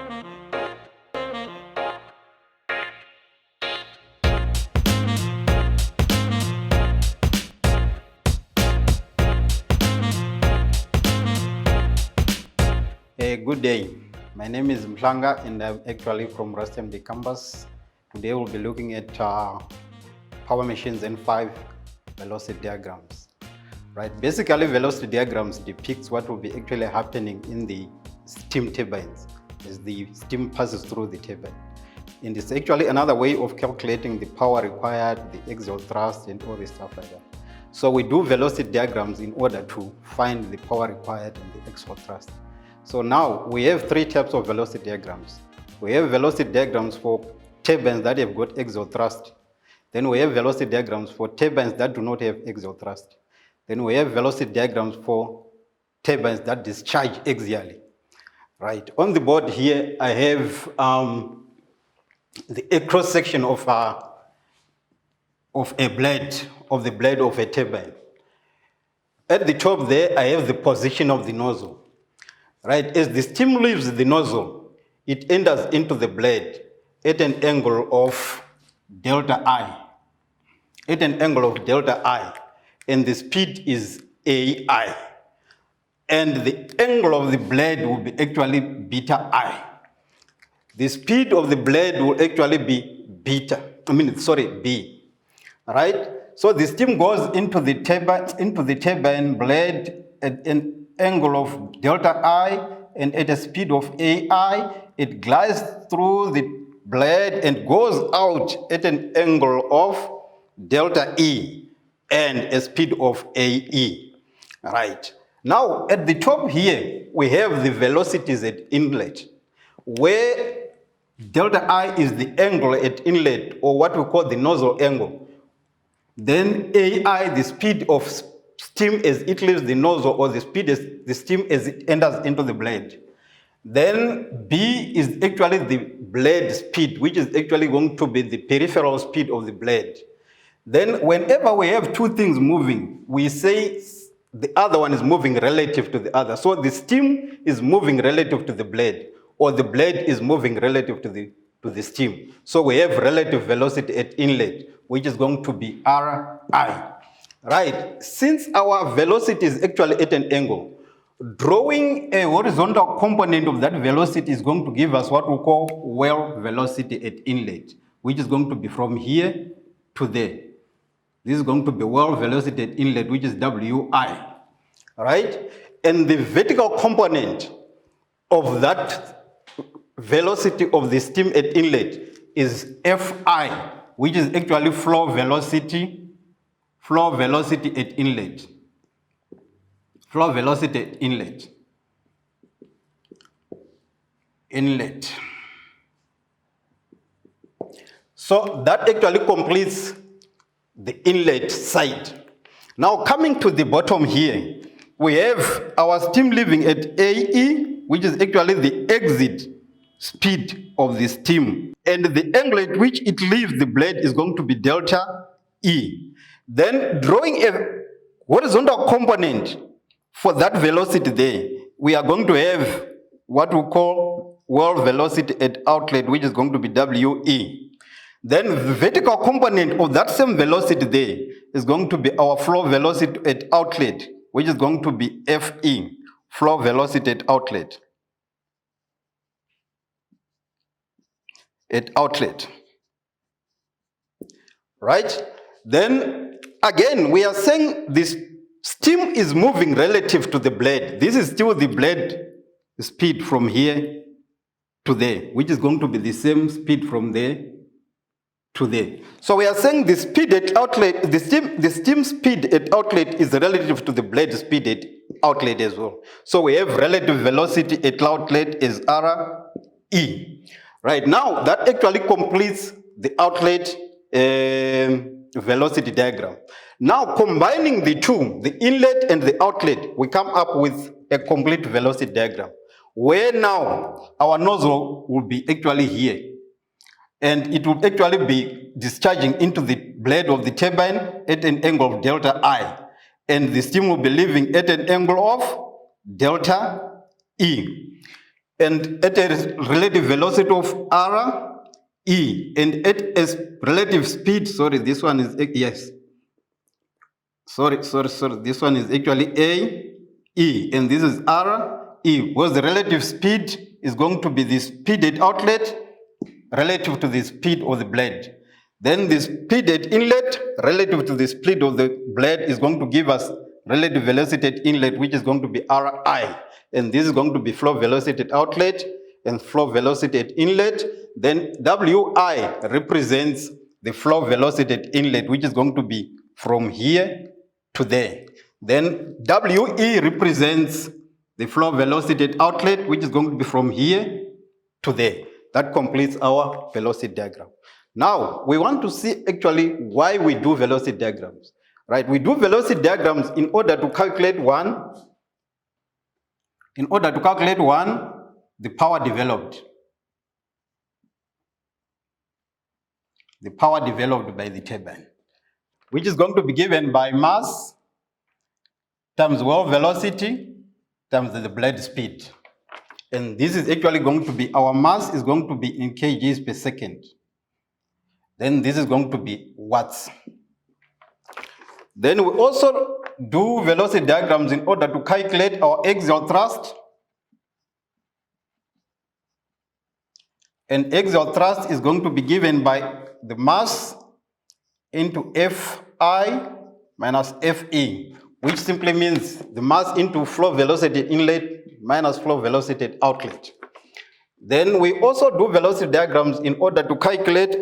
Good day. My name is Mhlanga and I'm actually from RustMD campus. Today we'll be looking at power machines and 5 velocity diagrams. Right. Basically, velocity diagrams depicts what will be actually happening in the steam turbines as the steam passes through the turbine. And it's actually another way of calculating the power required, the axial thrust, and all this stuff like that. So we do velocity diagrams in order to find the power required and the axial thrust. So now we have 3 types of velocity diagrams. We have velocity diagrams for turbines that have got axial thrust. Then we have velocity diagrams for turbines that do not have axial thrust. Then we have velocity diagrams for turbines that discharge axially. Right. On the board here, I have the cross section of the blade of a turbine. At the top there, I have the position of the nozzle. Right, as the steam leaves the nozzle, it enters into the blade at an angle of delta I. At an angle of delta I, and the speed is AI. And the angle of the blade will be actually beta I. The speed of the blade will actually be B. Right? So the steam goes into the turbine blade at an angle of delta I, and at a speed of AI, it glides through the blade and goes out at an angle of delta E and a speed of AE. Right. Now, at the top here, we have the velocities at inlet, where delta I is the angle at inlet, or what we call the nozzle angle. Then AI, the speed of steam as it leaves the nozzle, or the speed as the steam as it enters into the blade. Then B is actually the blade speed, which is actually going to be the peripheral speed of the blade. Then whenever we have 2 things moving, we say the other one is moving relative to the other. So the steam is moving relative to the blade, or the blade is moving relative to the steam. So we have relative velocity at inlet, which is going to be Ri. Right, since our velocity is actually at an angle, drawing a horizontal component of that velocity is going to give us what we call well velocity at inlet, which is going to be from here to there. This is going to be well velocity at inlet, which is Wi. Right, and the vertical component of that velocity of the steam at inlet is Fi, which is actually flow velocity at inlet. Flow velocity at inlet. So that actually completes the inlet side. Now coming to the bottom here, we have our steam leaving at AE, which is actually the exit speed of the steam. And the angle at which it leaves the blade is going to be delta E. Then drawing a horizontal component for that velocity there, we are going to have what we call well velocity at outlet, which is going to be WE. Then the vertical component of that same velocity there is going to be our flow velocity at outlet, which is going to be FE, flow velocity at outlet. Right? Then again, we are saying this steam is moving relative to the blade. This is still the blade speed from here to there, which is going to be the same speed from there to there. So we are saying the speed at outlet, the steam speed at outlet is relative to the blade speed at outlet as well. So we have relative velocity at outlet is Re. Right, now that actually completes the outlet velocity diagram. Now combining the two, the inlet and the outlet, we come up with a complete velocity diagram, where now our nozzle will be actually here, and it will actually be discharging into the blade of the turbine at an angle of delta I, and the steam will be leaving at an angle of delta E. and at a relative velocity of r, e, and at a relative speed, sorry, this one is, yes, sorry, this one is actually a, e, and this is r, e, because the relative speed is going to be the speed at outlet relative to the speed of the blade. Then the speed at inlet relative to the speed of the blade is going to give us relative velocity at inlet, which is going to be Ri. And this is going to be flow velocity at outlet and flow velocity at inlet. Then Wi represents the flow velocity at inlet, which is going to be from here to there. Then We represents the flow velocity at outlet, which is going to be from here to there. That completes our velocity diagram. Now, we want to see actually why we do velocity diagrams, right? We do velocity diagrams in order to calculate the power developed. The power developed by the turbine, which is going to be given by mass times wall velocity times the blade speed. And this is actually going to be, our mass is going to be in kgs per second. Then this is going to be watts. Then we also do velocity diagrams in order to calculate our axial thrust. And axial thrust is going to be given by the mass into Fi minus Fe, which simply means the mass into flow velocity inlet minus flow velocity at outlet. Then we also do velocity diagrams in order to calculate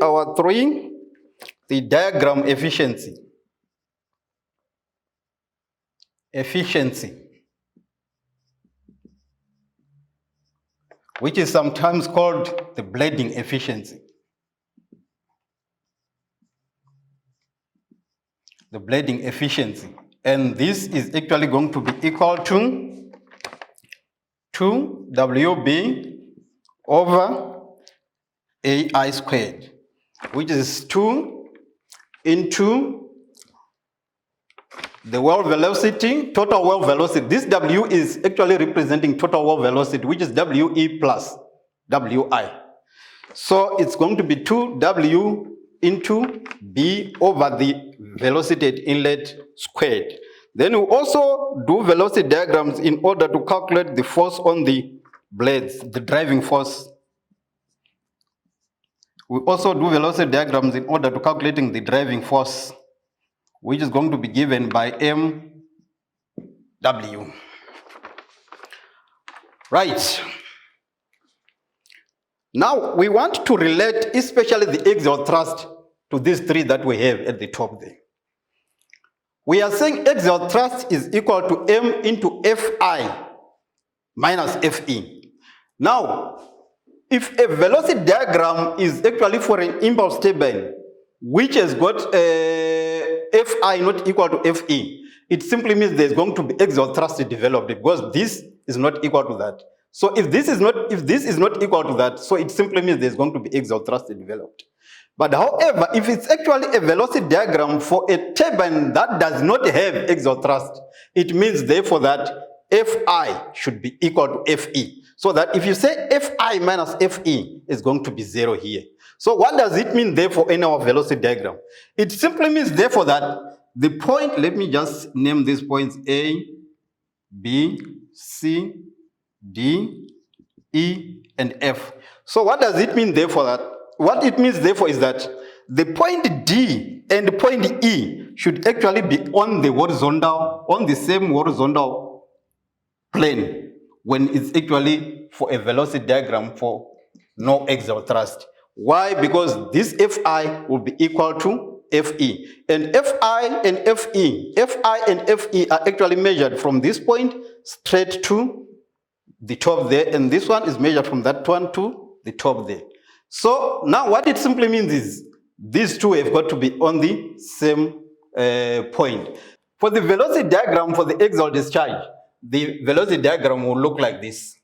the diagram efficiency. Which is sometimes called the blading efficiency. The blading efficiency. And this is actually going to be equal to 2WB over AI squared, which is 2 into the wall velocity, total wall velocity. This W is actually representing total wall velocity, which is WE plus WI. So it's going to be 2W into B over the velocity at inlet squared. Then we also do velocity diagrams in order to calculate the force on the blades, the driving force. We also do velocity diagrams in order to calculating the driving force, which is going to be given by MW. Right. Now we want to relate especially the axial thrust to these three that we have at the top there. We are saying axial thrust is equal to M into Fi minus Fe. Now, if a velocity diagram is actually for an impulse turbine, which has got Fi not equal to Fe, it simply means there's going to be axial thrust developed because this is not equal to that. So if this is not equal to that, so it simply means there's going to be axial thrust developed. But however, if it's actually a velocity diagram for a turbine that does not have axial thrust, it means therefore that Fi should be equal to Fe. So that if you say Fi minus Fe is going to be 0 here. So what does it mean therefore in our velocity diagram? It simply means therefore that the point, let me just name these points A, B, C, D, E, and F. So what does it mean therefore that? What it means therefore is that the point D and the point E should actually be on the horizontal, on the same horizontal plane when it's actually for a velocity diagram for no axial thrust. Why? Because this Fi will be equal to Fe. And Fi and Fe are actually measured from this point straight to the top there, and this one is measured from that one to the top there. So now what it simply means is these two have got to be on the same point. For the velocity diagram for the axial discharge, the velocity diagram will look like this.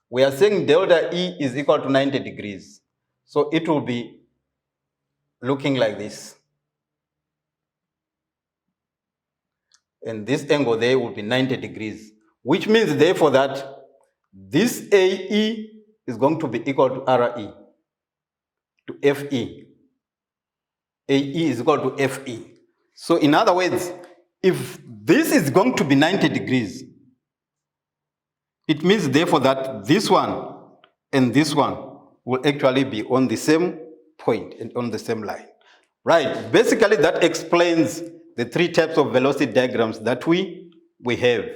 We are saying delta E is equal to 90 degrees. So it will be looking like this. And this angle there will be 90 degrees, which means therefore that This AE is going to be equal to RE, to FE. AE is equal to FE. So in other words, if this is going to be 90 degrees, it means therefore that this one and this one will actually be on the same point and on the same line. Right, basically that explains the three types of velocity diagrams that we have.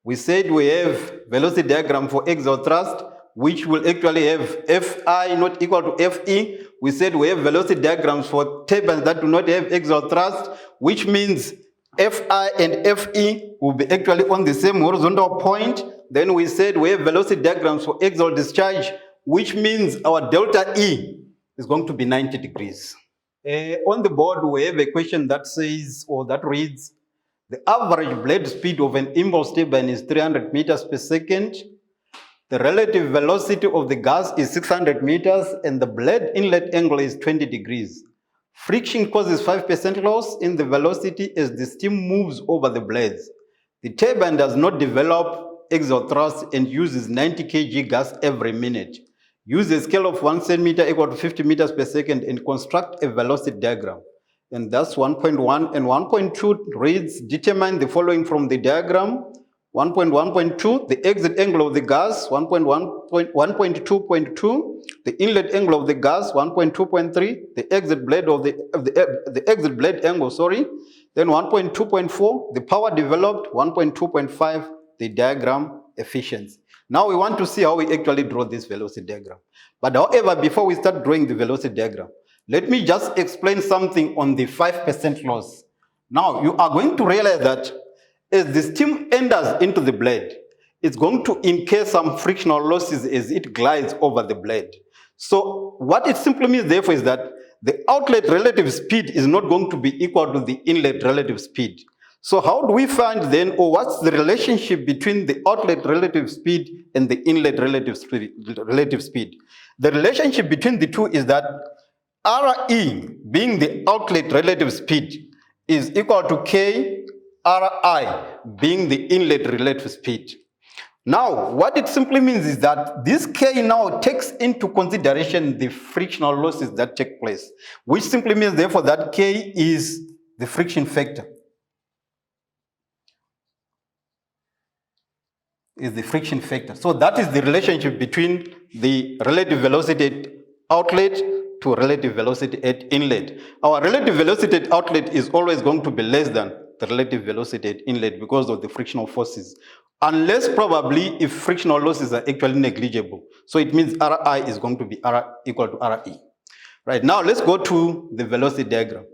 We said we have velocity diagram for axial thrust, which will actually have Fi not equal to Fe. We said we have velocity diagrams for turbines that do not have axial thrust, which means Fi and Fe will be actually on the same horizontal point. Then we said we have velocity diagrams for axial discharge, which means our delta E is going to be 90 degrees. On the board, we have a question that says, or that reads, the average blade speed of an impulse turbine is 300 meters per second. The relative velocity of the gas is 600 meters, and the blade inlet angle is 20 degrees. Friction causes 5% loss in the velocity as the steam moves over the blades. The turbine does not develop axial thrust and uses 90 kg gas every minute. Use a scale of 1 centimeter equal to 50 meters per second and construct a velocity diagram. And that's 1.1 and 1.2 reads, determine the following from the diagram. 1.1.2, the exit angle of the gas, 1.2.2, the inlet angle of the gas, 1.2.3, the exit blade of the exit blade angle, sorry. Then 1.2.4, the power developed, 1.2.5, the diagram efficiency. Now we want to see how we actually draw this velocity diagram. But however, before we start drawing the velocity diagram, let me just explain something on the 5% loss. Now you are going to realize that as the steam enters into the blade, it's going to incur some frictional losses as it glides over the blade. So what it simply means therefore is that the outlet relative speed is not going to be equal to the inlet relative speed. So how do we find then, or what's the relationship between the outlet relative speed and the inlet relative speed? The relationship between the two is that RE, being the outlet relative speed, is equal to K RI, being the inlet relative speed. Now, what it simply means is that this K now takes into consideration the frictional losses that take place, which simply means therefore that K is the friction factor. Is the friction factor. So that is the relationship between the relative velocity at outlet to relative velocity at inlet. Our relative velocity at outlet is always going to be less than the relative velocity at inlet because of the frictional forces, unless probably if frictional losses are actually negligible. So it means Ri is going to be equal to Re. Right, now let's go to the velocity diagram.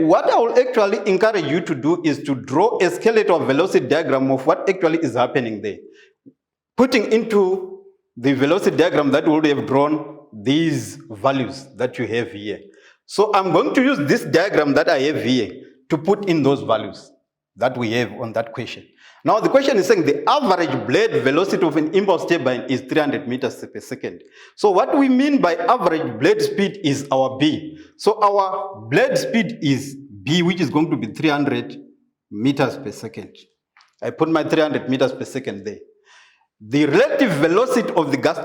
What I will actually encourage you to do is to draw a skeletal velocity diagram of what actually is happening there, putting into the velocity diagram that we would have drawn these values that you have here. So I'm going to use this diagram that I have here to put in those values that we have on that question. Now the question is saying the average blade velocity of an impulse turbine is 300 meters per second. So what we mean by average blade speed is our B. So our blade speed is B, which is going to be 300 meters per second. I put my 300 meters per second there. The relative velocity of the gas,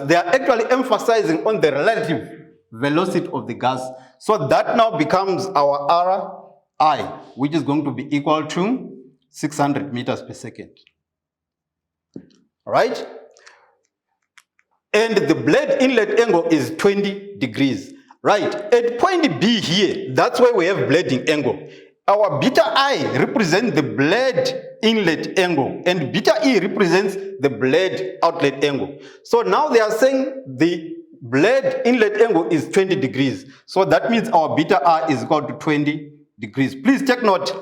they are actually emphasizing on the relative velocity of the gas. So that now becomes our Ri, which is going to be equal to 600 meters per second. All right? And the blade inlet angle is 20 degrees. Right? At point B here, that's where we have blading angle. Our beta I represents the blade inlet angle, and beta E represents the blade outlet angle. So now they are saying the blade inlet angle is 20 degrees. So that means our beta I is equal to 20 degrees. Please take note,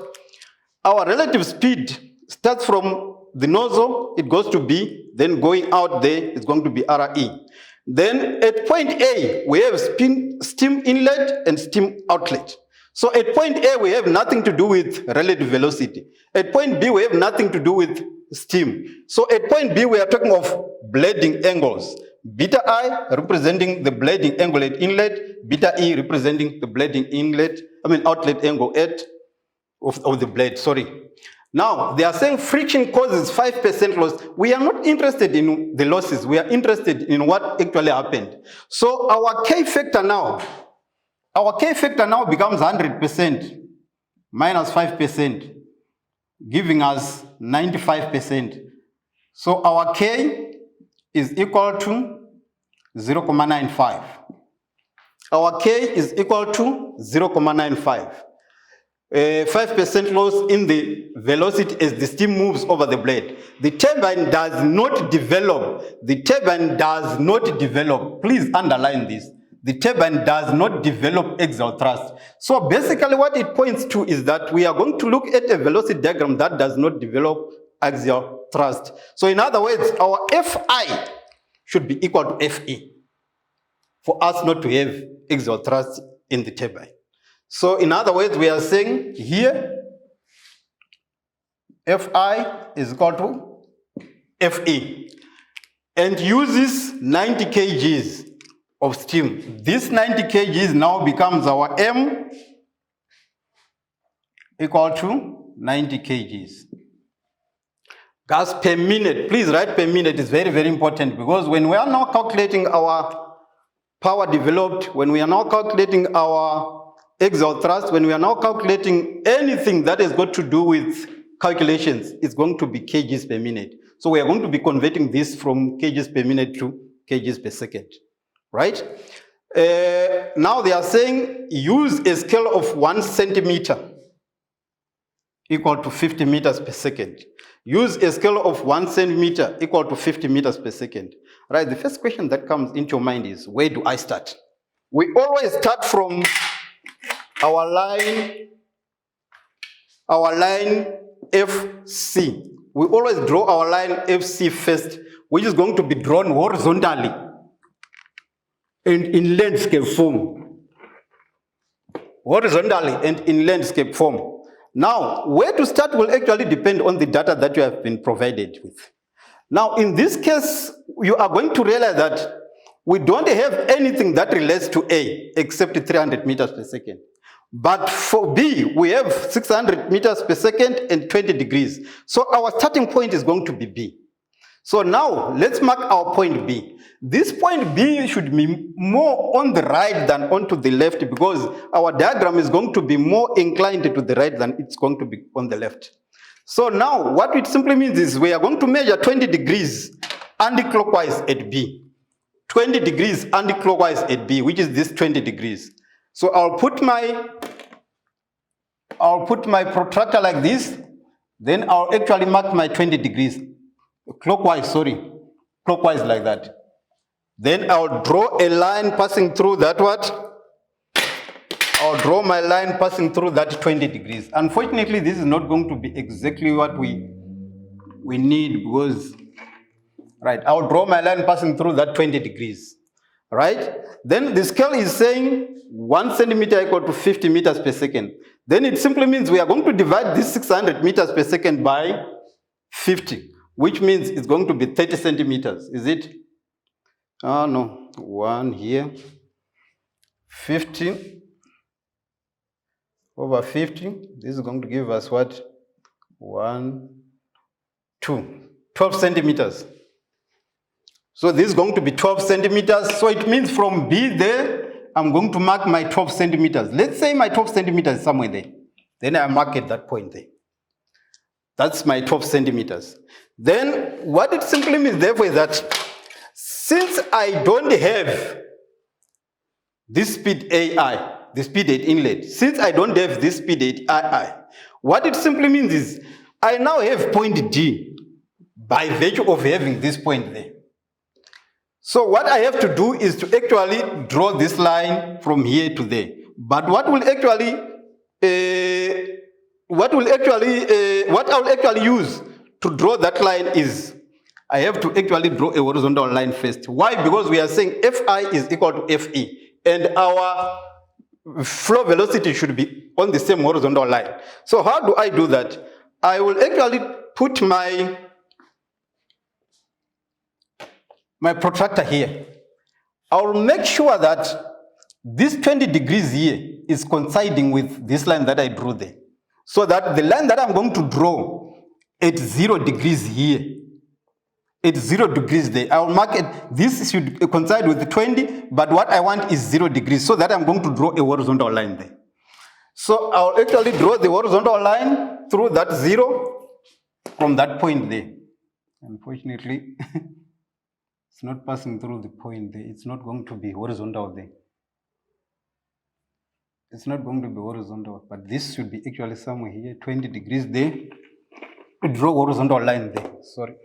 our relative speed starts from the nozzle, it goes to B, then going out there, it's going to be Re. Then at point A, we have steam inlet and steam outlet. So at point A, we have nothing to do with relative velocity. At point B, we have nothing to do with steam. So at point B, we are talking of blading angles. Beta I representing the blading angle at inlet, beta E representing the blading outlet angle of the blade, sorry. Now, they are saying friction causes 5% loss. We are not interested in the losses. We are interested in what actually happened. So our K factor now becomes 100% minus 5%, giving us 95%. So our K is equal to 0.95. Our K is equal to 0.95. 5% loss in the velocity as the steam moves over the blade. The turbine does not develop. Please underline this. The turbine does not develop axial thrust. So basically what it points to is that we are going to look at a velocity diagram that does not develop axial thrust. So in other words, our Fi should be equal to Fe for us not to have axial thrust in the turbine. So in other words, we are saying here Fi is equal to Fe and uses 90 kgs of steam. This 90 kgs now becomes our M equal to 90 kgs. Gas per minute, please write per minute, is very, very important, because when we are now calculating our power developed, when we are now calculating our axial thrust, when we are now calculating anything that has got to do with calculations, it's going to be kgs per minute. So we are going to be converting this from kgs per minute to kgs per second, right? Now they are saying use a scale of 1 centimeter equal to 50 meters per second. Use a scale of 1 centimeter equal to 50 meters per second. Right, the first question that comes into your mind is, where do I start? We always start from our line FC. We always draw our line FC first, which is going to be drawn horizontally and in landscape form. Horizontally and in landscape form. Now, where to start will actually depend on the data that you have been provided with. Now, in this case, you are going to realize that we don't have anything that relates to A except 300 meters per second. But for B, we have 600 meters per second and 20 degrees. So our starting point is going to be B. So now, let's mark our point B. This point B should be more on the right than onto the left, because our diagram is going to be more inclined to the right than it's going to be on the left. So now, what it simply means is we are going to measure 20 degrees anti-clockwise at B. 20 degrees anti-clockwise at B, which is this 20 degrees. So I'll put my protractor like this, then I'll actually mark my 20 degrees. Clockwise like that. Then I'll draw a line passing through that what? I'll draw my line passing through that 20 degrees. Unfortunately, this is not going to be exactly what we need, because, right, I'll draw my line passing through that 20 degrees, right? Then the scale is saying 1 centimeter equal to 50 meters per second. Then it simply means we are going to divide this 600 meters per second by 50, which means it's going to be 30 centimeters, is it? Oh, no, 1 here, 50 over 50, this is going to give us what? 1, 2, 12 centimeters. So this is going to be 12 centimeters, so it means from B there, I'm going to mark my 12 centimeters. Let's say my 12 centimeters is somewhere there. Then I mark at that point there. That's my 12 centimeters. Then what it simply means therefore is that since I don't have this speed AI, the speed at inlet, since I don't have this speed at II, what it simply means is I now have point D by virtue of having this point there. So what I have to do is to actually draw this line from here to there. But what I will actually use to draw that line is I have to actually draw a horizontal line first. Why? Because we are saying Fi is equal to Fe, and our flow velocity should be on the same horizontal line. So how do I do that? I will actually put my protractor here. I will make sure that this 20 degrees here is coinciding with this line that I drew there. So that the line that I'm going to draw at 0 degrees here. At 0 degrees there. I will mark it. This should coincide with 20, but what I want is 0 degrees, so that I'm going to draw a horizontal line there. So I'll actually draw the horizontal line through that 0 from that point there. Unfortunately, it's not passing through the point there. It's not going to be horizontal there. It's not going to be horizontal, but this should be actually somewhere here, 20 degrees there. You draw a horizontal line there. Sorry.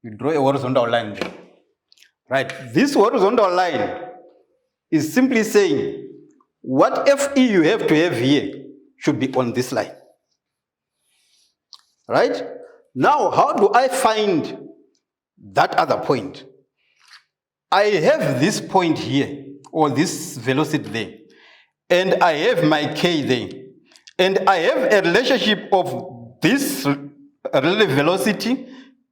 You draw a horizontal line there. Right. This horizontal line is simply saying what FE you have to have here should be on this line. Right? Now, how do I find that other point? I have this point here, or this velocity there, and I have my K there, and I have a relationship of this relative velocity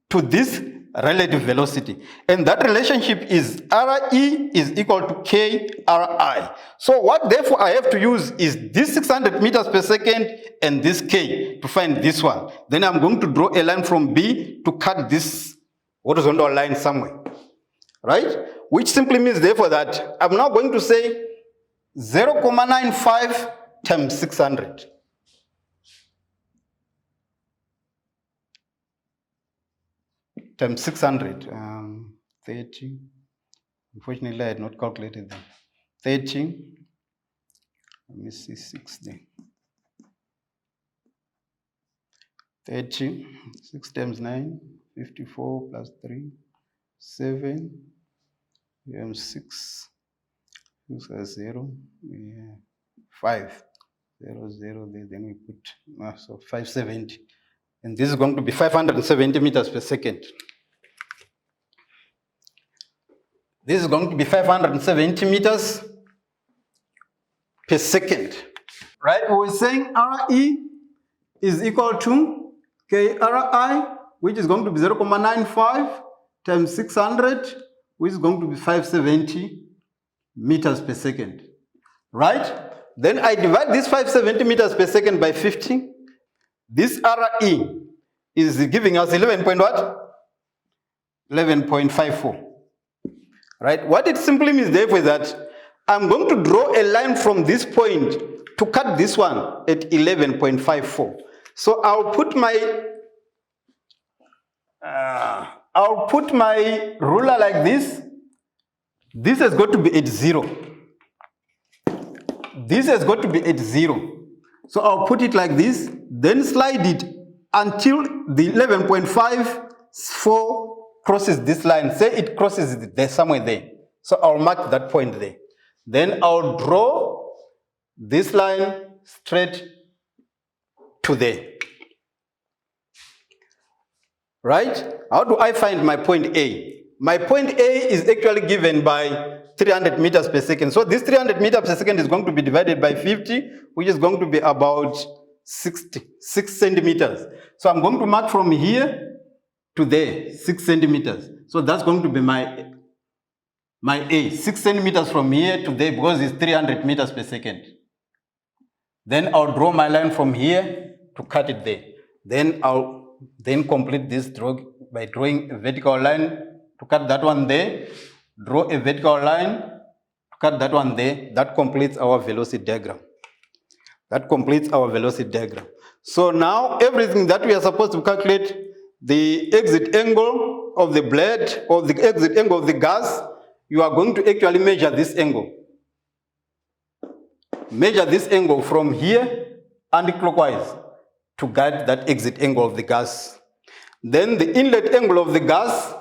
to this relative velocity, and that relationship is RE is equal to KRI. So what therefore I have to use is this 600 meters per second and this K to find this one. Then I'm going to draw a line from B to cut this horizontal line somewhere, right? Which simply means therefore that I'm now going to say 0.95 times 600. Times 600, 30. Unfortunately, I had not calculated them. 30, let me see, 60. 30, 6 times 9, 54 plus 3, 7, 6, 6 as 0, 5, 0, 0, then we put, so 570. And this is going to be 570 meters per second. This is going to be 570 meters per second. Right? We're saying RE is equal to KRI, which is going to be 0.95 times 600, which is going to be 570 meters per second. Right? Then I divide this 570 meters per second by 50. This RE is giving us 11.54. Right? What it simply means therefore is that I'm going to draw a line from this point to cut this one at 11.54. So I'll put my ruler like this. This has got to be at 0. This has got to be at 0. So I'll put it like this, then slide it until the 11.54 crosses this line. Say it crosses it there, somewhere there. So I'll mark that point there. Then I'll draw this line straight to there. Right? How do I find my point A? My point A is actually given by 300 meters per second. So this 300 meters per second is going to be divided by 50, which is going to be about 6 centimeters. So I'm going to mark from here to there, 6 centimeters. So that's going to be my A, 6 centimeters from here to there, because it's 300 meters per second. Then I'll draw my line from here to cut it there. Then I'll complete this drawing by drawing a vertical line to cut that one there, draw a vertical line to cut that one there. That completes our velocity diagram. That completes our velocity diagram. So now everything that we are supposed to calculate, the exit angle of the blade or the exit angle of the gas, you are going to actually measure this angle. Measure this angle from here anti-clockwise to guide that exit angle of the gas. Then the inlet angle of the gas,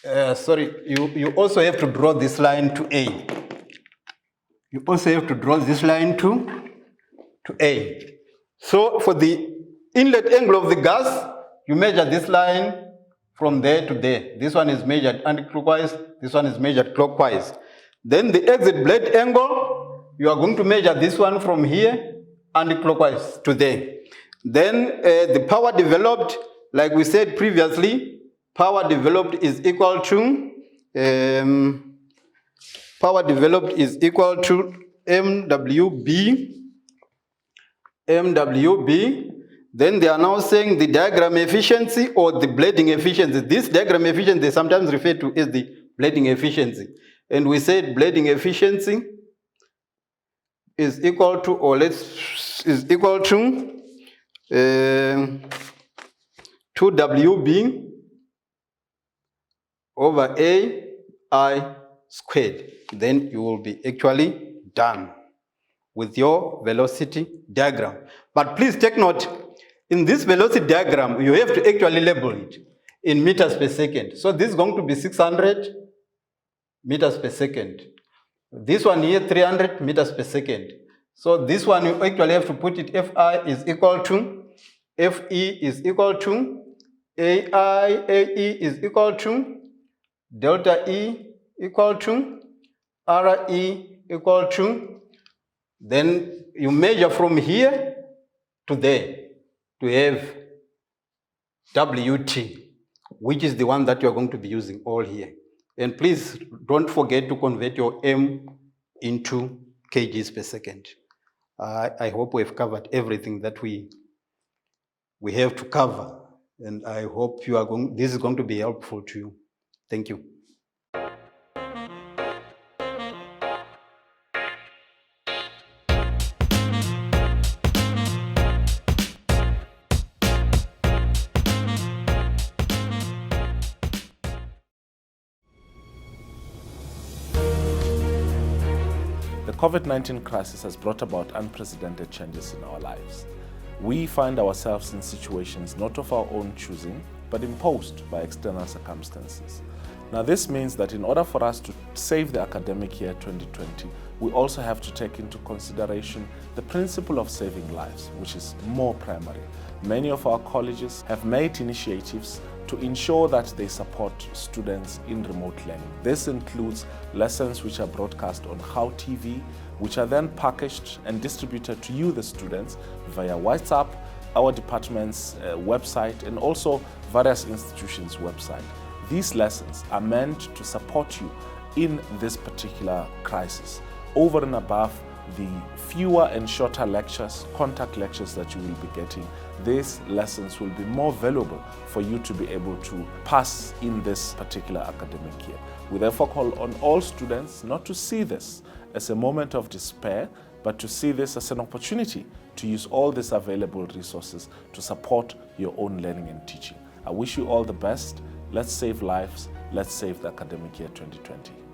you also have to draw this line to A. You also have to draw this line to A. So for the inlet angle of the gas, you measure this line from there to there. This one is measured anti-clockwise, this one is measured clockwise. Then the exit blade angle, you are going to measure this one from here anti-clockwise to there. Then the power developed, like we said previously, power developed is equal to MWB. Then they are now saying the diagram efficiency or the blading efficiency. This diagram efficiency they sometimes refer to as the blading efficiency. And we said blading efficiency is equal to, or is equal to 2WB over AI squared. Then you will be actually done with your velocity diagram. But please take note, in this velocity diagram, you have to actually label it in meters per second. So this is going to be 600 meters per second. This one here, 300 meters per second. So this one, you actually have to put it, Fi is equal to, Fe is equal to, AE is equal to, delta E equal to, Re equal to, then you measure from here to there to have WT, which is the one that you are going to be using all here. And please don't forget to convert your M into kgs per second. I hope we've covered everything that we have to cover. And I hope this is going to be helpful to you. Thank you. The COVID-19 crisis has brought about unprecedented changes in our lives. We find ourselves in situations not of our own choosing, but imposed by external circumstances. Now this means that in order for us to save the academic year 2020, we also have to take into consideration the principle of saving lives, which is more primary. Many of our colleges have made initiatives to ensure that they support students in remote learning. This includes lessons which are broadcast on How TV, which are then packaged and distributed to you, the students, via WhatsApp, our department's website, and also various institutions' website. These lessons are meant to support you in this particular crisis, over and above the fewer and shorter lectures, contact lectures that you will be getting. These lessons will be more valuable for you to be able to pass in this particular academic year. We therefore call on all students not to see this as a moment of despair, but to see this as an opportunity to use all these available resources to support your own learning and teaching. I wish you all the best. Let's save lives. Let's save the academic year 2020.